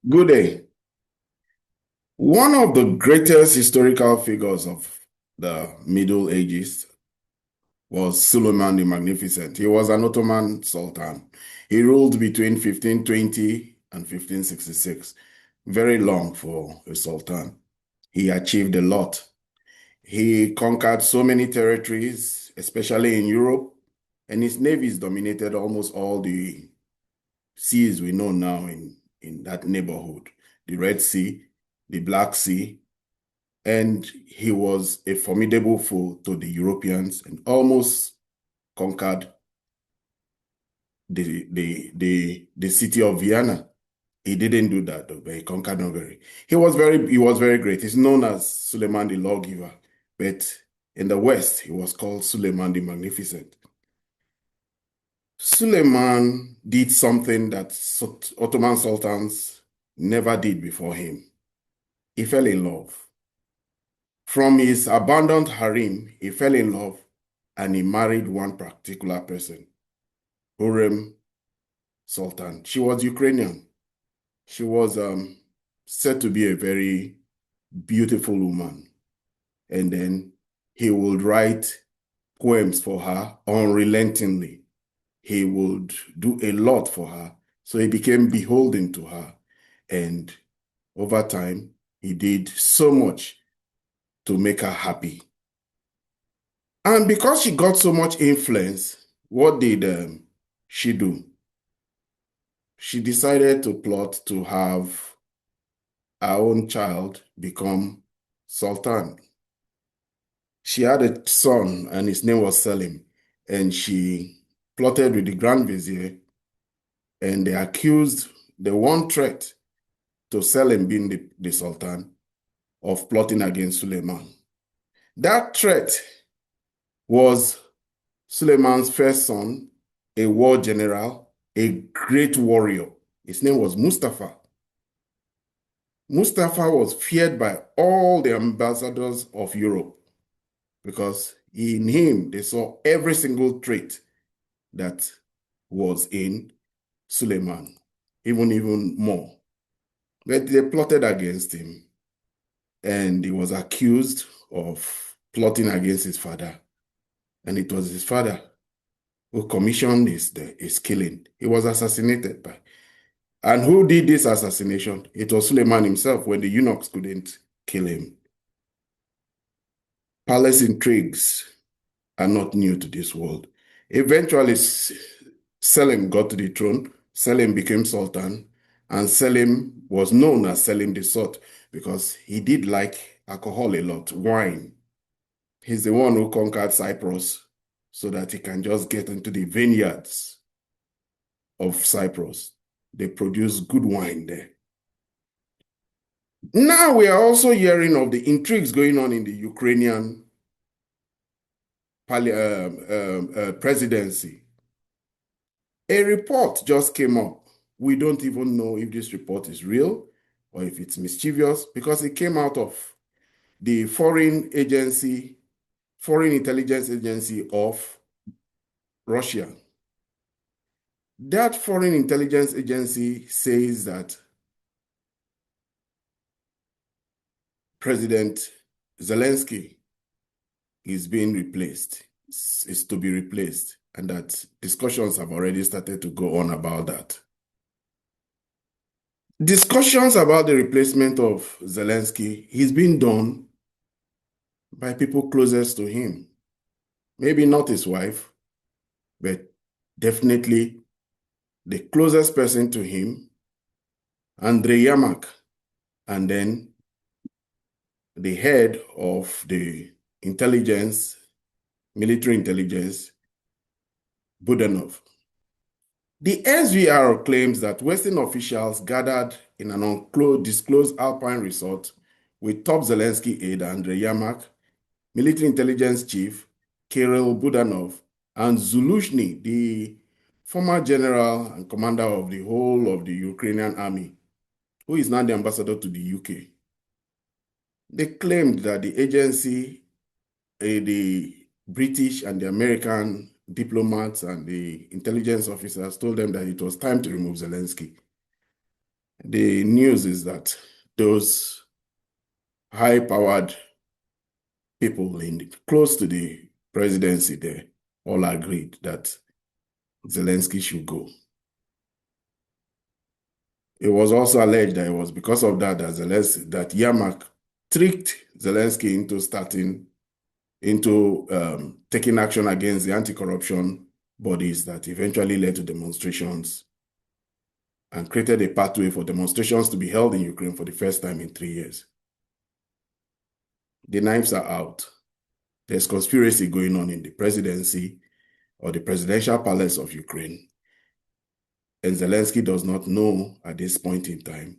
Good day. One of the greatest historical figures of the Middle Ages was Suleiman the Magnificent. He was an Ottoman Sultan. He ruled between 1520 and 1566. Very long for a Sultan. He achieved a lot. He conquered so many territories, especially in Europe, and his navies dominated almost all the seas we know now in that neighborhood. The Red Sea, the Black Sea, and he was a formidable foe to the Europeans and almost conquered the city of Vienna. He didn't do that though, but he conquered Hungary. He was very great. He's known as Suleiman the Lawgiver, but in the West he was called Suleiman the Magnificent. Suleiman did something that Ottoman sultans never did before him. He fell in love. From his abandoned harem, he fell in love and he married one particular person, Hurrem Sultan. She was Ukrainian. She was said to be a very beautiful woman. And then he would write poems for her unrelentingly. He would do a lot for her. So he became beholden to her. And over time, he did so much to make her happy. And because she got so much influence, what did she do? She decided to plot to have her own child become Sultan. She had a son and his name was Selim, and she plotted with the Grand Vizier, and they accused the one threat to Selim being the Sultan of plotting against Suleiman. That threat was Suleiman's first son, a war general, a great warrior. His name was Mustafa. Mustafa was feared by all the ambassadors of Europe because in him they saw every single trait that was in Suleiman, even more. But they plotted against him, and he was accused of plotting against his father. And it was his father who commissioned his killing. He was assassinated by. And who did this assassination? It was Suleiman himself when the eunuchs couldn't kill him. Palace intrigues are not new to this world. Eventually, Selim got to the throne. Selim became Sultan, and Selim was known as Selim the Sot because he did like alcohol a lot, wine. He's the one who conquered Cyprus so that he can just get into the vineyards of Cyprus. They produce good wine there. Now we are also hearing of the intrigues going on in the Ukrainian presidency. A report just came up. We don't even know if this report is real or if it's mischievous because it came out of the foreign intelligence agency of Russia. That foreign intelligence agency says that President Zelensky is being replaced, is to be replaced, and that discussions have already started to go on about that. Discussions about the replacement of Zelensky is being done by people closest to him. Maybe not his wife, but definitely the closest person to him, Andrei Yermak, and then the head of the intelligence, military intelligence, Budanov. The SVR claims that Western officials gathered in an undisclosed alpine resort with top Zelensky aide Andrei Yermak, military intelligence chief Kirill Budanov, and Zulushny, the former general and commander of the whole of the Ukrainian army, who is now the ambassador to the UK. They claimed that the agency, the British and the American diplomats and the intelligence officers told them that it was time to remove Zelensky. The news is that those high-powered people close to the presidency there all agreed that Zelensky should go. It was also alleged that it was because of that that Yermak tricked Zelensky into taking action against the anti-corruption bodies that eventually led to demonstrations and created a pathway for demonstrations to be held in Ukraine for the first time in 3 years. The knives are out. There's conspiracy going on in the presidency or the presidential palace of Ukraine. And Zelensky does not know at this point in time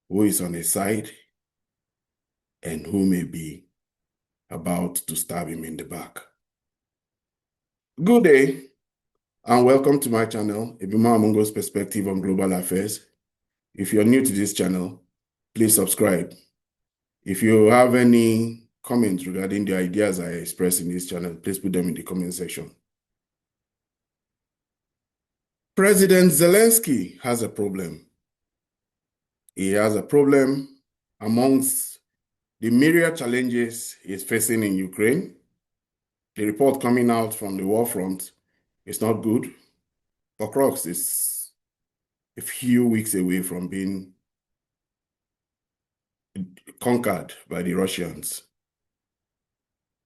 who is on his side and who may be about to stab him in the back. Good day and welcome to my channel, Ebima Amungo's Perspective on Global Affairs. If you're new to this channel, please subscribe. If you have any comments regarding the ideas I express in this channel, please put them in the comment section. President Zelensky has a problem. He has a problem amongst the myriad challenges he's facing in Ukraine. The report coming out from the war front is not good. Brics is a few weeks away from being conquered by the Russians.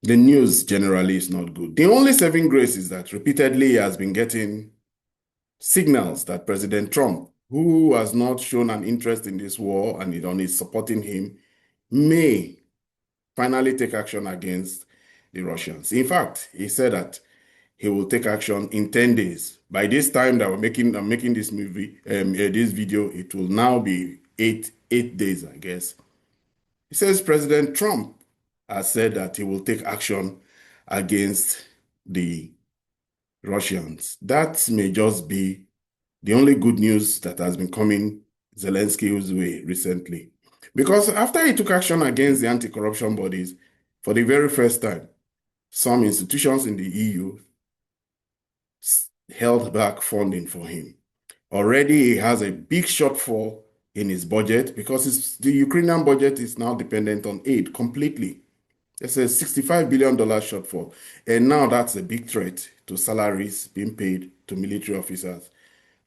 The news generally is not good. The only saving grace is that repeatedly he has been getting signals that President Trump, who has not shown an interest in this war and is supporting him, may finally take action against the Russians. In fact, he said that he will take action in 10 days. By this time that I'm making this this video, it will now be eight days, I guess. He says President Trump has said that he will take action against the Russians. That may just be the only good news that has been coming Zelensky's way recently. Because after he took action against the anti-corruption bodies, for the very first time, some institutions in the EU held back funding for him. Already he has a big shortfall in his budget because the Ukrainian budget is now dependent on aid completely. There's a $65 billion shortfall. And now that's a big threat to salaries being paid to military officers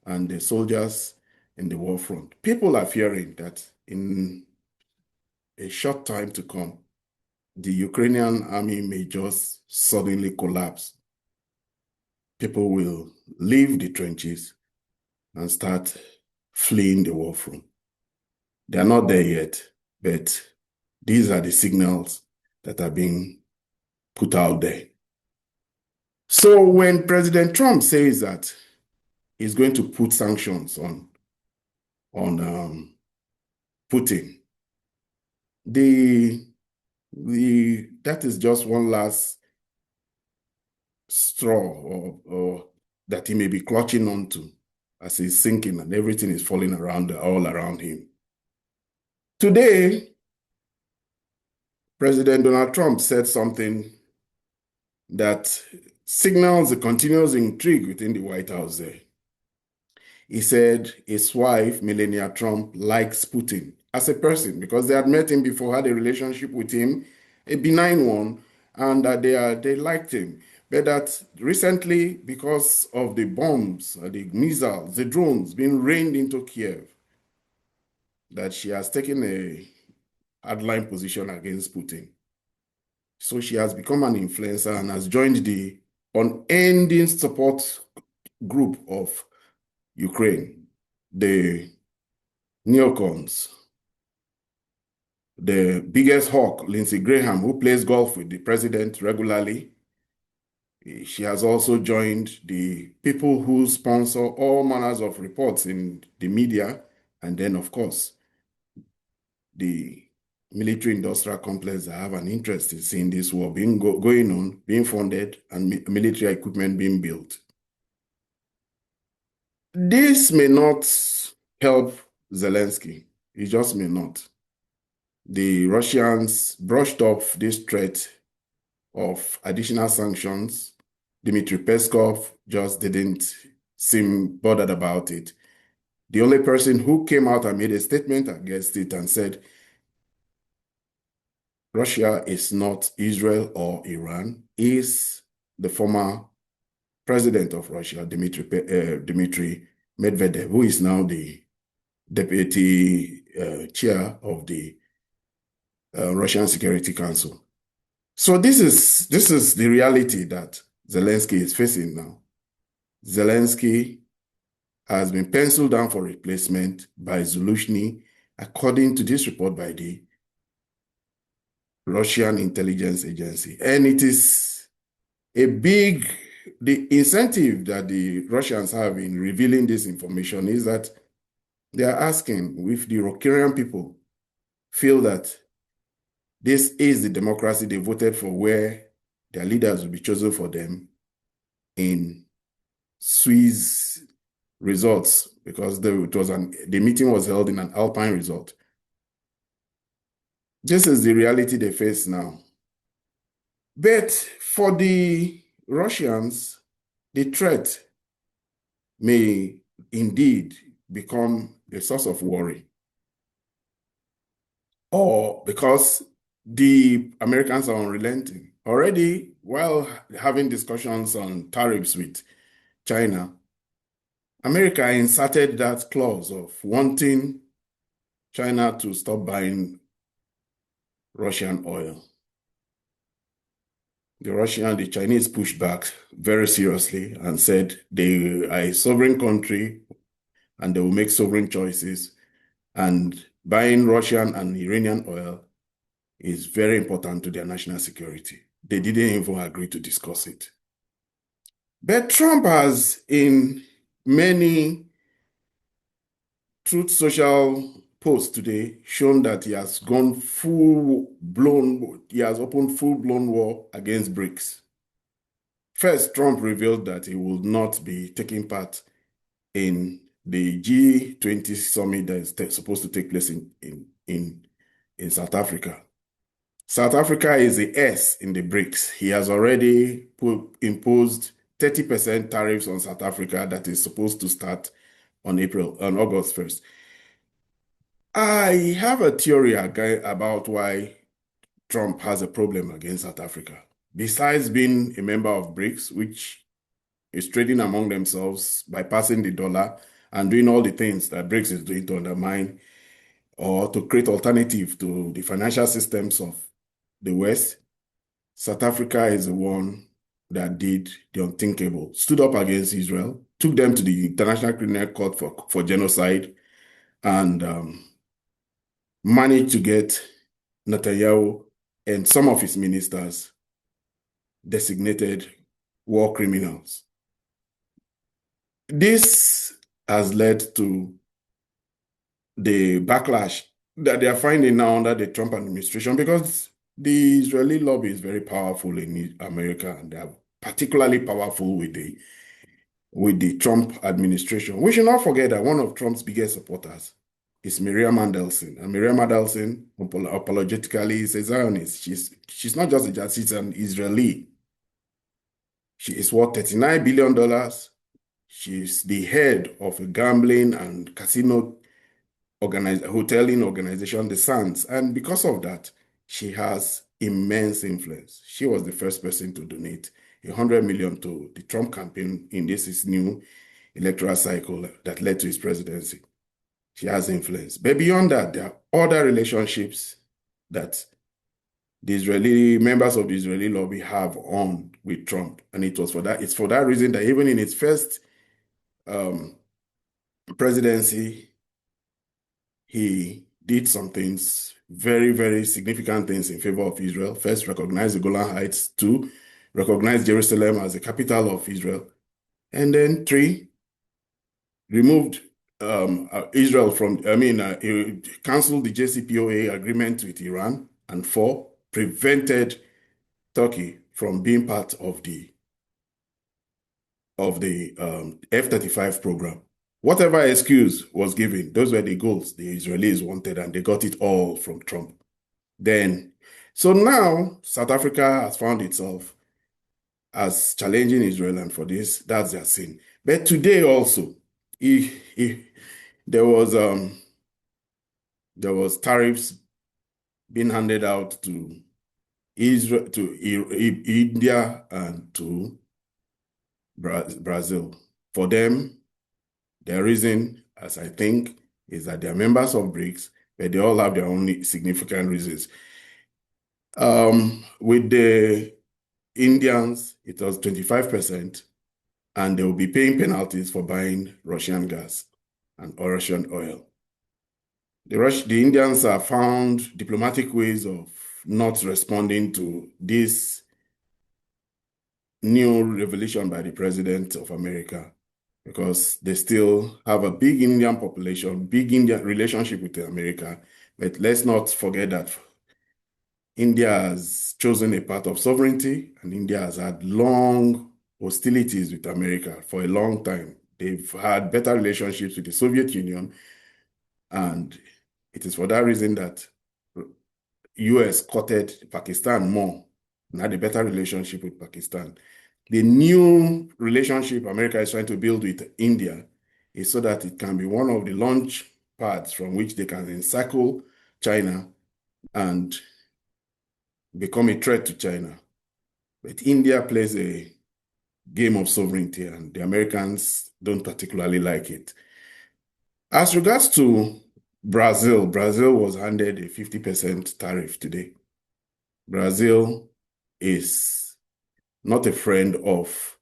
and the soldiers in the war front. People are fearing that in a short time to come, the Ukrainian army may just suddenly collapse. People will leave the trenches and start fleeing the war front. They are not there yet, but these are the signals that are being put out there. So when President Trump says that he's going to put sanctions on Putin, that is just one last straw or that he may be clutching onto as he's sinking and everything is falling all around him. Today, President Donald Trump said something that signals a continuous intrigue within the White House there. He said his wife, Melania Trump, likes Putin as a person because they had met him before, had a relationship with him, a benign one, and that they liked him. But that recently, because of the bombs, the missiles, the drones being rained into Kiev, that she has taken a hardline position against Putin. So she has become an influencer and has joined the unending support group of Ukraine, the neocons, the biggest hawk, Lindsey Graham, who plays golf with the president regularly. She has also joined the people who sponsor all manners of reports in the media, and then, of course, the military-industrial complex that have an interest in seeing this war going on, being funded, and military equipment being built. This may not help Zelensky. It just may not. The Russians brushed off this threat of additional sanctions. Dmitry Peskov just didn't seem bothered about it. The only person who came out and made a statement against it and said, Russia is not Israel or Iran, is the former president of Russia, Dmitry Medvedev, who is now the deputy chair of the Russian Security Council. So this is the reality that Zelensky is facing now. Zelensky has been penciled down for replacement by Zulushny, according to this report by the Russian intelligence agency. And it is the incentive that the Russians have in revealing this information is that they are asking if the Ukrainian people feel that this is the democracy they voted for, where their leaders will be chosen for them in Swiss resorts, because the meeting was held in an alpine resort. This is the reality they face now. But for the Russians, the threat may indeed become a source of worry, or because the Americans are unrelenting. Already, while having discussions on tariffs with China, America inserted that clause of wanting China to stop buying Russian oil. The Chinese pushed back very seriously and said they are a sovereign country and they will make sovereign choices, and buying Russian and Iranian oil is very important to their national security. They didn't even agree to discuss it. But Trump has, in many Truth Social posts today, shown that he has gone he has opened full-blown war against Brics. First, Trump revealed that he will not be taking part in the G20 summit that is supposed to take place in South Africa. South Africa is the S in the Brics. He has already imposed 30% tariffs on South Africa that is supposed to start on August 1st. I have a theory about why Trump has a problem against South Africa. Besides being a member of Brics, which is trading among themselves, bypassing the dollar, and doing all the things that Brics is doing to undermine or to create alternative to the financial systems of the West, South Africa is the one that did the unthinkable, stood up against Israel, took them to the International Criminal Court for genocide, and managed to get Netanyahu and some of his ministers designated war criminals. This has led to the backlash that they are finding now under the Trump administration, because the Israeli lobby is very powerful in America, and they are particularly powerful with the Trump administration. We should not forget that one of Trump's biggest supporters is Miriam Mandelson. And Miriam Mandelson, apologetically, is a Zionist. She's not just a Zionist, she's an Israeli. She is worth $39 billion. She's the head of a gambling and casino hoteling organization, the Sands. And because of that, she has immense influence. She was the first person to donate $100 million to the Trump campaign in this new electoral cycle that led to his presidency. She has influence. But beyond that, there are other relationships that the Israeli members of the Israeli lobby have on with Trump. And it's for that reason that even in its first presidency, he did some things, very, very significant things in favor of Israel. First, recognize the Golan Heights. 2, recognize Jerusalem as the capital of Israel. And then 3, removed Israel from, he canceled the JCPOA agreement with Iran. And 4, prevented Turkey from being part of the F-35 program. Whatever excuse was given, those were the goals the Israelis wanted, and they got it all from Trump. So now South Africa has found itself as challenging Israel, and for this, that's their sin. But today also, there was tariffs being handed out to Israel, to India, and to Brazil. For them, their reason, as I think, is that they're members of Brics, but they all have their own significant reasons. With the Indians, it was 25%, and they will be paying penalties for buying Russian gas and Russian oil. The Indians have found diplomatic ways of not responding to this new revelation by the President of America, because they still have a big Indian population, big Indian relationship with America. But let's not forget that India has chosen a path of sovereignty, and India has had long hostilities with America for a long time. They've had better relationships with the Soviet Union, and it is for that reason that US courted Pakistan more and had a better relationship with Pakistan. The new relationship America is trying to build with India is so that it can be one of the launch pads from which they can encircle China and become a threat to China. But India plays a game of sovereignty, and the Americans don't particularly like it. As regards to Brazil was handed a 50% tariff today. Brazil is not a friend of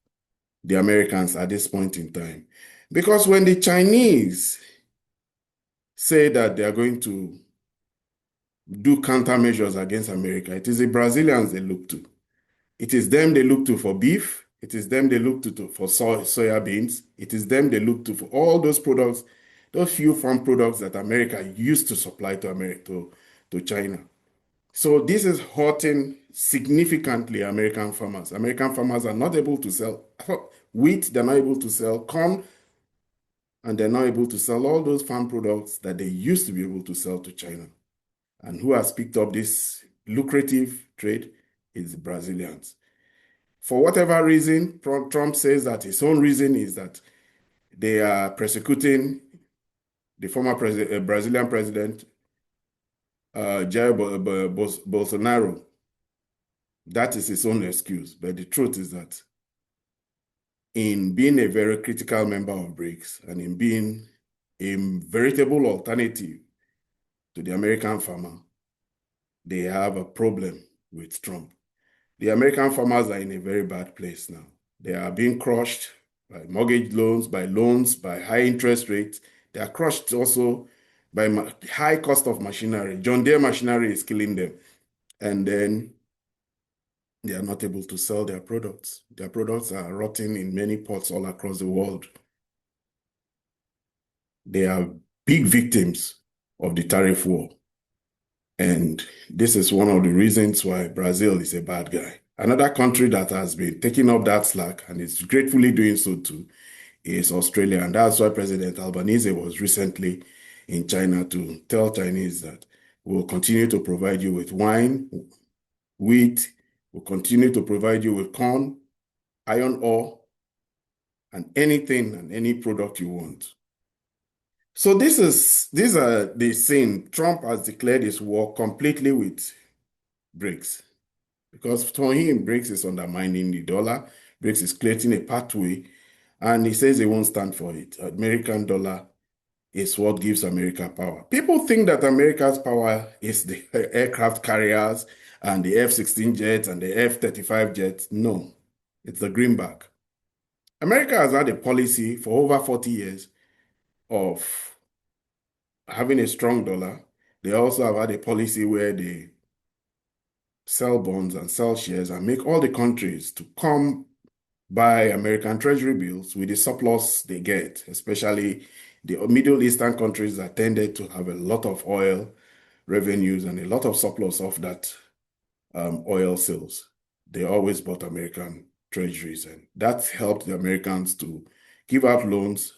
the Americans at this point in time. Because when the Chinese say that they are going to do countermeasures against America, it is the Brazilians they look to. It is them they look to for beef. It is them they look to for soya beans. It is them they look to for all those products, those few farm products that America used to supply to America, to China. So this is hurting significantly American farmers. American farmers are not able to sell wheat, they're not able to sell corn, and they're not able to sell all those farm products that they used to be able to sell to China. And who has picked up this lucrative trade is the Brazilians. For whatever reason, Trump says that his own reason is that they are persecuting the former Brazilian president, Jair Bolsonaro. That is his own excuse. But the truth is that in being a very critical member of Brics and in being a veritable alternative to the American farmer, they have a problem with Trump. The American farmers are in a very bad place now. They are being crushed by mortgage loans, by high interest rates. They are crushed also by high cost of machinery. John Deere machinery is killing them. And then they are not able to sell their products. Their products are rotting in many ports all across the world. They are big victims of the tariff war. And this is one of the reasons why Brazil is a bad guy. Another country that has been taking up that slack and is gratefully doing so too is Australia. And that's why President Albanese was recently in China to tell Chinese that we'll continue to provide you with wine, wheat, we'll continue to provide you with corn, iron ore, and anything and any product you want. So these are the saying. Trump has declared his war completely with Brics, because for him, Brics is undermining the dollar. Brics is creating a pathway, and he says he won't stand for it. American dollar is what gives America power. People think that America's power is the aircraft carriers and the F-16 jets and the F-35 jets. No, it's the greenback. America has had a policy for over 40 years of having a strong dollar. They also have had a policy where they sell bonds and sell shares and make all the countries to come buy American treasury bills with the surplus they get, especially the Middle Eastern countries that tended to have a lot of oil revenues and a lot of surplus of that oil sales. They always bought American treasuries, and that helped the Americans to give out loans,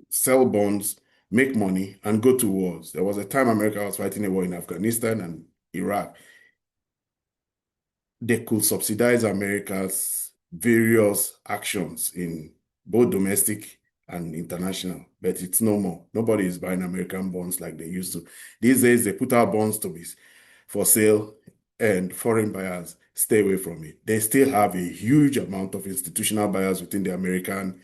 sell bonds, make money, and go to wars. There was a time America was fighting a war in Afghanistan and Iraq. They could subsidize America's various actions in both domestic and international, but it's no more. Nobody is buying American bonds like they used to. These days, they put out bonds to be for sale, and foreign buyers stay away from it. They still have a huge amount of institutional buyers within the American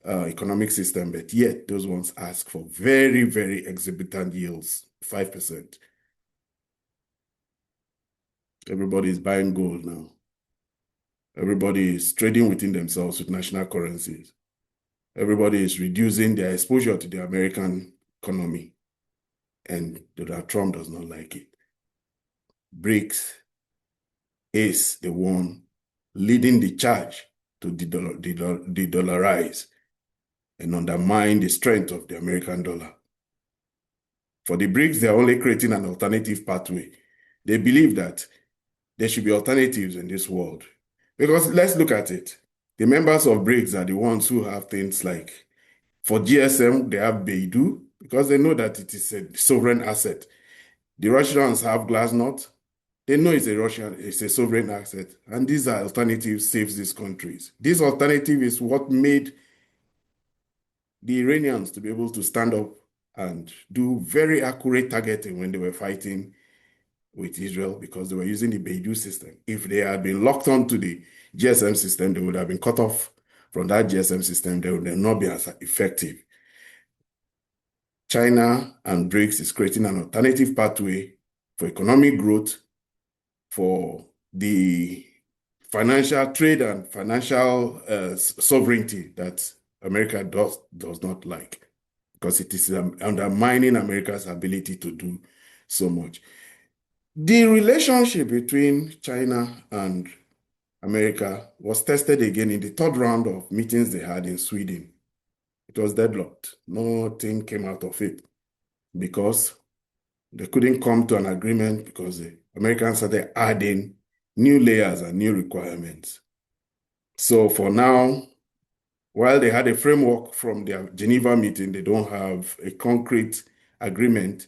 economic system, but yet those ones ask for very, very exorbitant yields, 5%. Everybody is buying gold now. Everybody is trading within themselves with national currencies. Everybody is reducing their exposure to the American economy, and Donald Trump does not like it. Brics is the one leading the charge to de-dollarize and undermine the strength of the American dollar. For the Brics, they're only creating an alternative pathway. They believe that there should be alternatives in this world. Because let's look at it. The members of Brics are the ones who have things like, for GSM, they have Beidou, because they know that it is a sovereign asset. The Russians have Glasnost. They know it's a sovereign asset. And these are alternatives saves these countries. This alternative is what made the Iranians to be able to stand up and do very accurate targeting when they were fighting with Israel, because they were using the Beidou system. If they had been locked onto the GSM system, they would have been cut off from that GSM system. They would not be as effective. China and Brics is creating an alternative pathway for economic growth, for the financial trade and financial sovereignty that America does not like, because it is undermining America's ability to do so much. The relationship between China and America was tested again in the third round of meetings they had in Sweden. It was deadlocked. Nothing came out of it because they couldn't come to an agreement, because the Americans started adding new layers and new requirements. So for now, while they had a framework from their Geneva meeting, they don't have a concrete agreement,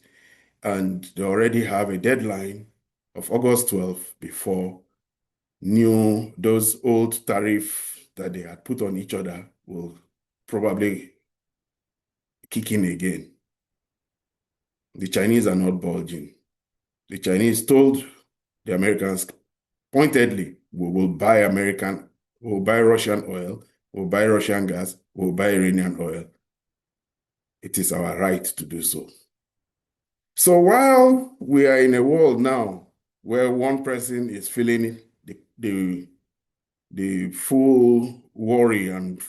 and they already have a deadline of August 12th before those old tariffs that they had put on each other will probably kick in again. The Chinese are not bulging. The Chinese told the Americans pointedly, we will buy Russian oil, we'll buy Russian gas, we'll buy Iranian oil. It is our right to do so. So while we are in a world now where one person is feeling the full worry and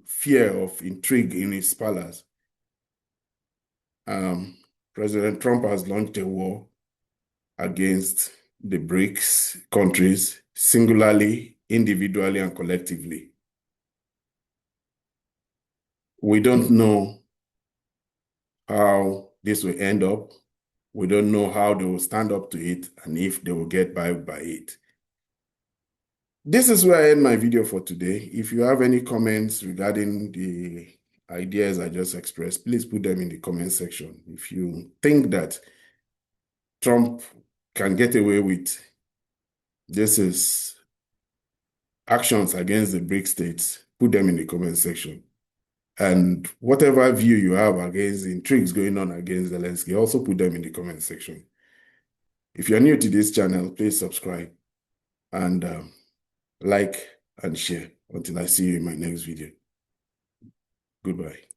fear of intrigue in his palace, President Trump has launched a war against the Brics countries, singularly, individually, and collectively. We don't know how this will end up. We don't know how they will stand up to it and if they will get by it. This is where I end my video for today. If you have any comments regarding the ideas I just expressed, please put them in the comment section. If you think that Trump can get away with actions against the BRICS states, put them in the comment section. And whatever view you have against the intrigues going on against Zelensky, also put them in the comment section. If you're new to this channel, please subscribe and like and share. Until I see you in my next video. Goodbye.